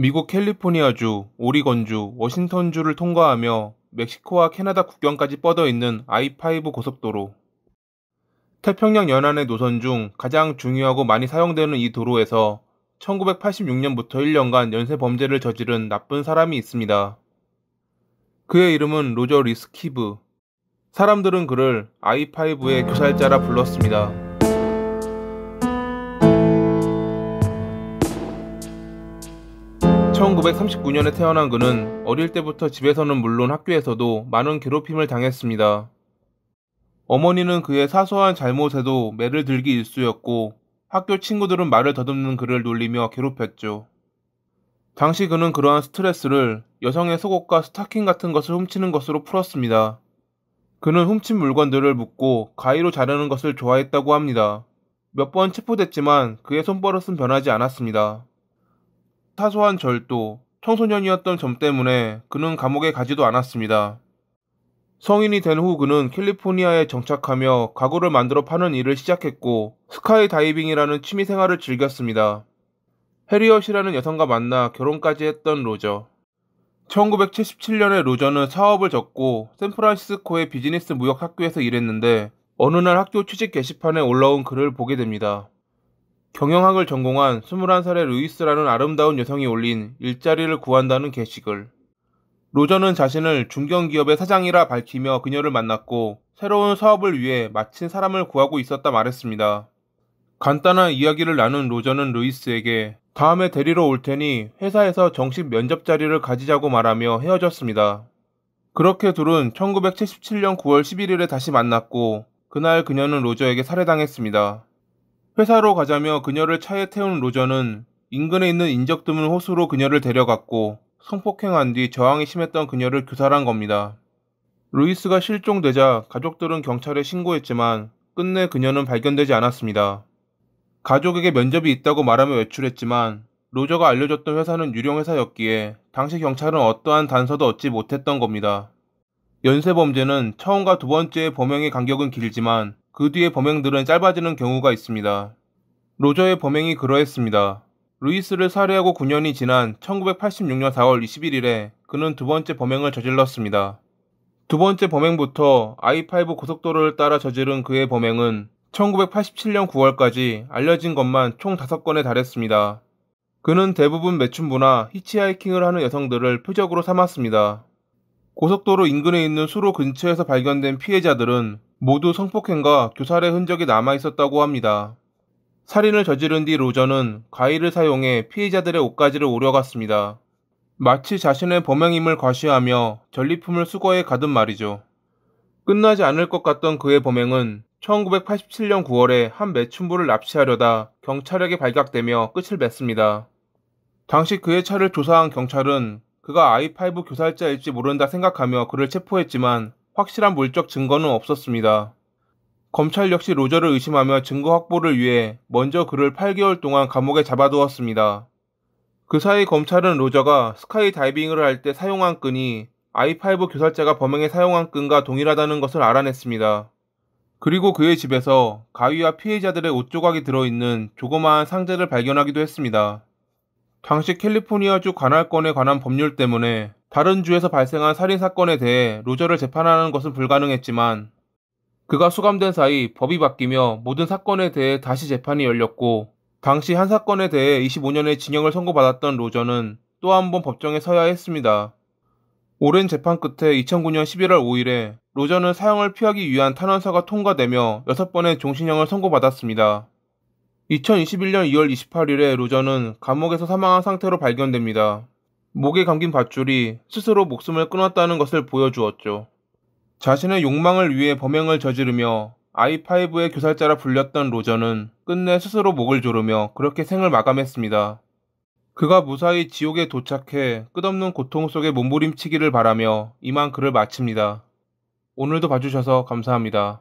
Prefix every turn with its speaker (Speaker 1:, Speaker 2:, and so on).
Speaker 1: 미국 캘리포니아주, 오리건주, 워싱턴주를 통과하며 멕시코와 캐나다 국경까지 뻗어 있는 I-5 고속도로. 태평양 연안의 노선 중 가장 중요하고 많이 사용되는 이 도로에서 1986년부터 1년간 연쇄 범죄를 저지른 나쁜 사람이 있습니다. 그의 이름은 로저 리스키브. 사람들은 그를 I-5의 교살자라 불렀습니다. 1939년에 태어난 그는 어릴 때부터 집에서는 물론 학교에서도 많은 괴롭힘을 당했습니다. 어머니는 그의 사소한 잘못에도 매를 들기 일쑤였고 학교 친구들은 말을 더듬는 그를 놀리며 괴롭혔죠. 당시 그는 그러한 스트레스를 여성의 속옷과 스타킹 같은 것을 훔치는 것으로 풀었습니다. 그는 훔친 물건들을 묻고 가위로 자르는 것을 좋아했다고 합니다. 몇 번 체포됐지만 그의 손버릇은 변하지 않았습니다. 사소한 절도, 청소년이었던 점 때문에 그는 감옥에 가지도 않았습니다. 성인이 된 후 그는 캘리포니아에 정착하며 가구를 만들어 파는 일을 시작했고 스카이 다이빙이라는 취미 생활을 즐겼습니다. 해리엇이라는 여성과 만나 결혼까지 했던 로저. 1977년에 로저는 사업을 접고 샌프란시스코의 비즈니스 무역 학교에서 일했는데 어느 날 학교 취직 게시판에 올라온 글을 보게 됩니다. 경영학을 전공한 21살의 루이스라는 아름다운 여성이 올린 일자리를 구한다는 게시글. 로저는 자신을 중견기업의 사장이라 밝히며 그녀를 만났고 새로운 사업을 위해 마침 사람을 구하고 있었다 말했습니다. 간단한 이야기를 나눈 로저는 루이스에게 다음에 데리러 올 테니 회사에서 정식 면접 자리를 가지자고 말하며 헤어졌습니다. 그렇게 둘은 1977년 9월 11일에 다시 만났고 그날 그녀는 로저에게 살해당했습니다. 회사로 가자며 그녀를 차에 태운 로저는 인근에 있는 인적 드문 호수로 그녀를 데려갔고 성폭행한 뒤 저항이 심했던 그녀를 교살한 겁니다. 루이스가 실종되자 가족들은 경찰에 신고했지만 끝내 그녀는 발견되지 않았습니다. 가족에게 면접이 있다고 말하며 외출했지만 로저가 알려줬던 회사는 유령 회사였기에 당시 경찰은 어떠한 단서도 얻지 못했던 겁니다. 연쇄범죄는 처음과 두 번째의 범행의 간격은 길지만 그 뒤의 범행들은 짧아지는 경우가 있습니다. 로저의 범행이 그러했습니다. 루이스를 살해하고 9년이 지난 1986년 4월 21일에 그는 두 번째 범행을 저질렀습니다. 두 번째 범행부터 I-5 고속도로를 따라 저지른 그의 범행은 1987년 9월까지 알려진 것만 총 5건에 달했습니다. 그는 대부분 매춘부나 히치하이킹을 하는 여성들을 표적으로 삼았습니다. 고속도로 인근에 있는 수로 근처에서 발견된 피해자들은 모두 성폭행과 교살의 흔적이 남아있었다고 합니다. 살인을 저지른 뒤 로저는 가위를 사용해 피해자들의 옷가지를 오려갔습니다. 마치 자신의 범행임을 과시하며 전리품을 수거해 가든 말이죠. 끝나지 않을 것 같던 그의 범행은 1987년 9월에 한 매춘부를 납치하려다 경찰에게 발각되며 끝을 맺습니다. 당시 그의 차를 조사한 경찰은 그가 I-5 교살자일지 모른다 생각하며 그를 체포했지만 확실한 물적 증거는 없었습니다. 검찰 역시 로저를 의심하며 증거 확보를 위해 먼저 그를 8개월 동안 감옥에 잡아두었습니다. 그 사이 검찰은 로저가 스카이 다이빙을 할 때 사용한 끈이 I-5 교살자가 범행에 사용한 끈과 동일하다는 것을 알아냈습니다. 그리고 그의 집에서 가위와 피해자들의 옷 조각이 들어있는 조그마한 상자를 발견하기도 했습니다. 당시 캘리포니아주 관할권에 관한 법률 때문에 다른 주에서 발생한 살인사건에 대해 로저를 재판하는 것은 불가능했지만 그가 수감된 사이 법이 바뀌며 모든 사건에 대해 다시 재판이 열렸고 당시 한 사건에 대해 25년의 징역을 선고받았던 로저는 또 한 번 법정에 서야 했습니다. 오랜 재판 끝에 2009년 11월 5일에 로저는 사형을 피하기 위한 탄원서가 통과되며 6번의 종신형을 선고받았습니다. 2021년 2월 28일에 로저는 감옥에서 사망한 상태로 발견됩니다. 목에 감긴 밧줄이 스스로 목숨을 끊었다는 것을 보여주었죠. 자신의 욕망을 위해 범행을 저지르며 I-5의 교살자라 불렸던 로저는 끝내 스스로 목을 조르며 그렇게 생을 마감했습니다. 그가 무사히 지옥에 도착해 끝없는 고통 속에 몸부림치기를 바라며 이만 글을 마칩니다. 오늘도 봐주셔서 감사합니다.